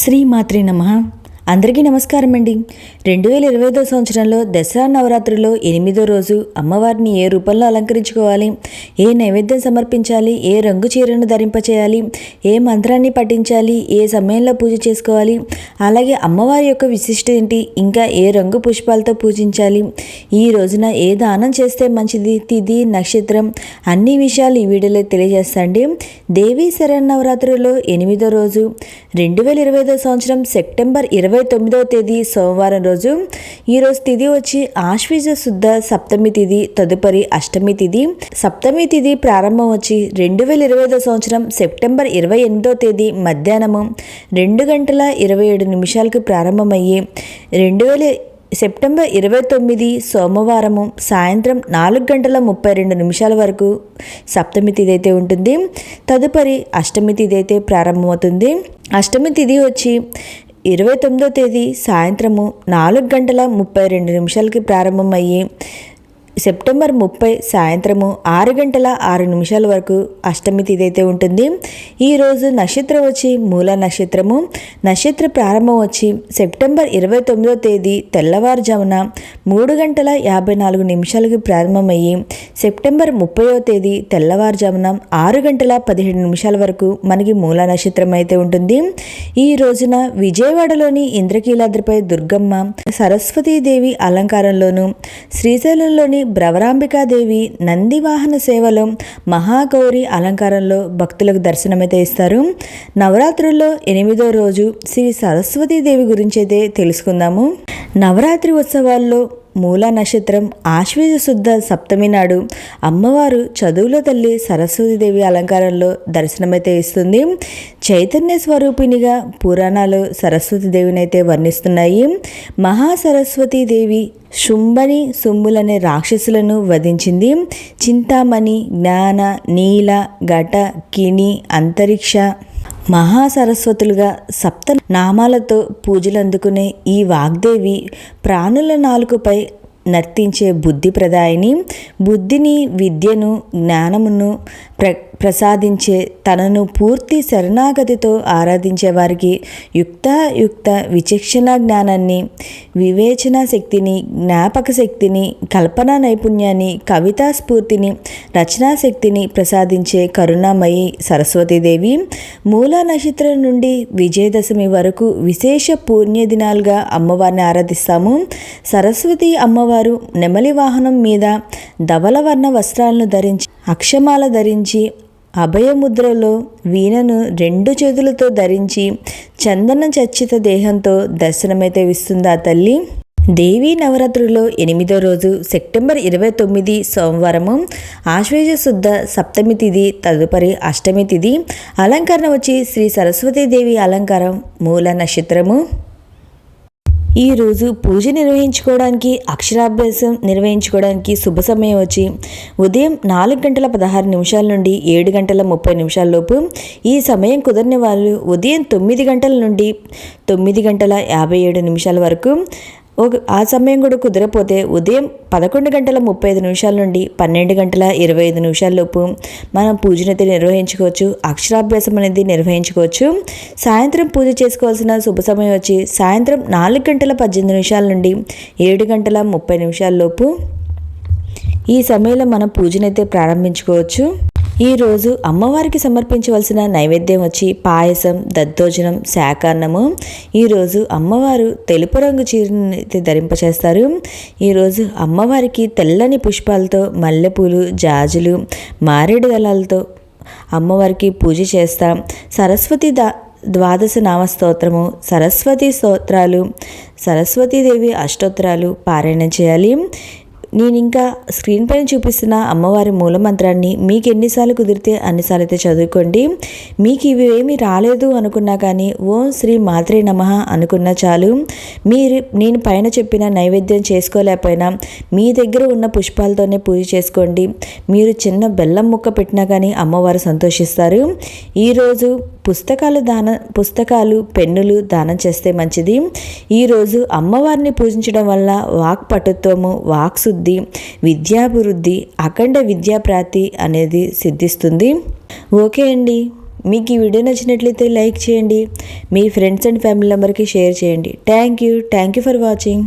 శ్రీమాత్రే నమః. అందరికీ నమస్కారం అండి. 2025 సంవత్సరంలో దసరా నవరాత్రుల్లో 8వ రోజు అమ్మవారిని ఏ రూపంలో అలంకరించుకోవాలి, ఏ నైవేద్యం సమర్పించాలి, ఏ రంగు చీరను ధరింపచేయాలి, ఏ మంత్రాన్ని పఠించాలి, ఏ సమయంలో పూజ చేసుకోవాలి, అలాగే అమ్మవారి యొక్క విశిష్ట ఏంటి, ఇంకా ఏ రంగు పుష్పాలతో పూజించాలి, ఈ రోజున ఏ దానం చేస్తే మంచిది, తిథి నక్షత్రం అన్ని విషయాలు ఈ వీడియోలో తెలియజేస్తాండి. దేవీ శరన్నవరాత్రుల్లో 8వ రోజు 2025 సంవత్సరం సెప్టెంబర్ 29వ తేదీ సోమవారం రోజు. ఈరోజు తిథి వచ్చి ఆశ్వీజ శుద్ధ సప్తమి తిథి, తదుపరి అష్టమి తిథి. సప్తమి తిథి ప్రారంభం వచ్చి 2025 సంవత్సరం సెప్టెంబర్ 28వ తేదీ మధ్యాహ్నము 2:27 ప్రారంభమయ్యి సెప్టెంబర్ 29 సోమవారము సాయంత్రం 4:32 వరకు సప్తమి తిథి అయితే ఉంటుంది. తదుపరి అష్టమి తిథి అయితే ప్రారంభమవుతుంది. అష్టమి తిథి వచ్చి 29వ తేదీ సాయంత్రము 4:32 ప్రారంభమయ్యి సెప్టెంబర్ 30 సాయంత్రము 6:06 వరకు అష్టమి తిథి అయితే ఉంటుంది. ఈరోజు నక్షత్రం వచ్చి మూల నక్షత్రము. నక్షత్ర ప్రారంభం వచ్చి సెప్టెంబర్ 29వ తేదీ తెల్లవారుజామున 3:54 ప్రారంభమయ్యి సెప్టెంబర్ 30వ తేదీ తెల్లవారుజామున 6:17 వరకు మనకి మూల నక్షత్రం అయితే ఉంటుంది. ఈ రోజున విజయవాడలోని ఇంద్రకీలాద్రిపై దుర్గమ్మ, సరస్వతీదేవి అలంకారంలోను, శ్రీశైలంలోని భ్రవరాంబికాదేవి నందివాహన సేవలో, మహాగౌరి అలంకారంలో భక్తులకు దర్శనమైతే ఇస్తారు. నవరాత్రుల్లో 8వ రోజు శ్రీ సరస్వతీదేవి గురించి అయితే తెలుసుకుందాము. నవరాత్రి ఉత్సవాల్లో మూల నక్షత్రం ఆశ్వీజ శుద్ధ సప్తమి నాడు అమ్మవారు చదువుల తల్లి సరస్వతీదేవి అలంకారంలో దర్శనమైతే ఇస్తుంది. చైతన్య స్వరూపిణిగా పురాణాలు సరస్వతీదేవిని అయితే వర్ణిస్తున్నాయి. మహాసరస్వతీదేవి శుంభని శుంభులనే రాక్షసులను వధించింది. చింతామణి, జ్ఞాన, నీల, ఘట, కిని, అంతరిక్ష మహాసరస్వతులుగా సప్త నామాలతో పూజలు అందుకునే ఈ వాగ్దేవి ప్రాణుల నాలుకపై నర్తించే బుద్ధి ప్రదాయిని. బుద్ధిని, విద్యను, జ్ఞానమును ప్రసాదించే తనను పూర్తి శరణాగతితో ఆరాధించే వారికి యుక్త విచక్షణ జ్ఞానాన్ని, వివేచన శక్తిని, జ్ఞాపక శక్తిని, కల్పనా నైపుణ్యాన్ని, కవితా స్ఫూర్తిని, రచనా శక్తిని ప్రసాదించే కరుణామయి సరస్వతీదేవి. మూల నక్షత్రం నుండి విజయదశమి వరకు విశేష పుణ్యదినాలుగా అమ్మవారిని ఆరాధిస్తాము. సరస్వతి అమ్మవారు నెమలి వాహనం మీద ధవలవర్ణ వస్త్రాలను ధరించి, అక్షమాల ధరించి, అభయముద్రలో వీణను 2 చేతులతో ధరించి, చందన చర్చిత దేహంతో దర్శనమైతే ఇస్తుంది ఆ తల్లి. దేవీ నవరాత్రుల్లో 8వ రోజు సెప్టెంబర్ 29 సోమవారము ఆశ్వేజ శుద్ధ సప్తమి తిథి, తదుపరి అష్టమి తిథి. అలంకరణ వచ్చి శ్రీ సరస్వతీదేవి అలంకారం, మూల నక్షత్రము. ఈరోజు పూజ నిర్వహించుకోవడానికి, అక్షరాభ్యాసం నిర్వహించుకోవడానికి శుభ సమయం వచ్చి ఉదయం 4:16 నుండి 7:30 లోపు. ఈ సమయం కుదరని వాళ్ళు ఉదయం 9 గంటల నుండి 9:57 వరకు. ఆ సమయం కూడా కుదరపోతే ఉదయం 11:35 నుండి 12:25 లోపు మనం పూజనైతే నిర్వహించుకోవచ్చు, అక్షరాభ్యాసం అనేది నిర్వహించుకోవచ్చు. సాయంత్రం పూజ చేసుకోవాల్సిన శుభ సమయం వచ్చి సాయంత్రం 4:18 నుండి 7:30 లోపు. ఈ సమయంలో మనం పూజనైతే ప్రారంభించుకోవచ్చు. ఈరోజు అమ్మవారికి సమర్పించవలసిన నైవేద్యం వచ్చి పాయసం, దద్దోజనం, శాకాన్నము. ఈరోజు అమ్మవారు తెలుపు రంగు చీరను అయితే ధరింపచేస్తారు. ఈరోజు అమ్మవారికి తెల్లని పుష్పాలతో, మల్లెపూలు, జాజులు, మారేడు దళాలతో అమ్మవారికి పూజ చేస్తాం. సరస్వతి ద్వాదశ నామ స్తోత్రము, సరస్వతి స్తోత్రాలు, సరస్వతీదేవి అష్టోత్తరాలు పారాయణం చేయాలి. నేను ఇంకా స్క్రీన్ పైన చూపిస్తున్న అమ్మవారి మూలమంత్రాన్ని మీకు ఎన్నిసార్లు కుదిరితే అన్నిసార్లు అయితే చదువుకోండి. మీకు ఇవి ఏమీ రాలేదు అనుకున్నా కానీ ఓం శ్రీ మాత్రే నమః అనుకున్నా చాలు. నేను పైన చెప్పిన నైవేద్యం చేసుకోలేకపోయినా మీ దగ్గర ఉన్న పుష్పాలతోనే పూజ చేసుకోండి. మీరు చిన్న బెల్లం ముక్క పెట్టినా కానీ అమ్మవారు సంతోషిస్తారు. ఈరోజు పుస్తకాలు, పెన్నులు దానం చేస్తే మంచిది. ఈరోజు అమ్మవారిని పూజించడం వల్ల వాక్పటుత్వము, వాక్శుద్ధి, విద్యాభివృద్ధి, అఖండ విద్యాప్రాప్తి అనేది సిద్ధిస్తుంది. ఓకే అండి, మీకు ఈ వీడియో నచ్చినట్లయితే లైక్ చేయండి, మీ ఫ్రెండ్స్ అండ్ ఫ్యామిలీ మెంబర్కి షేర్ చేయండి. Thank you for watching.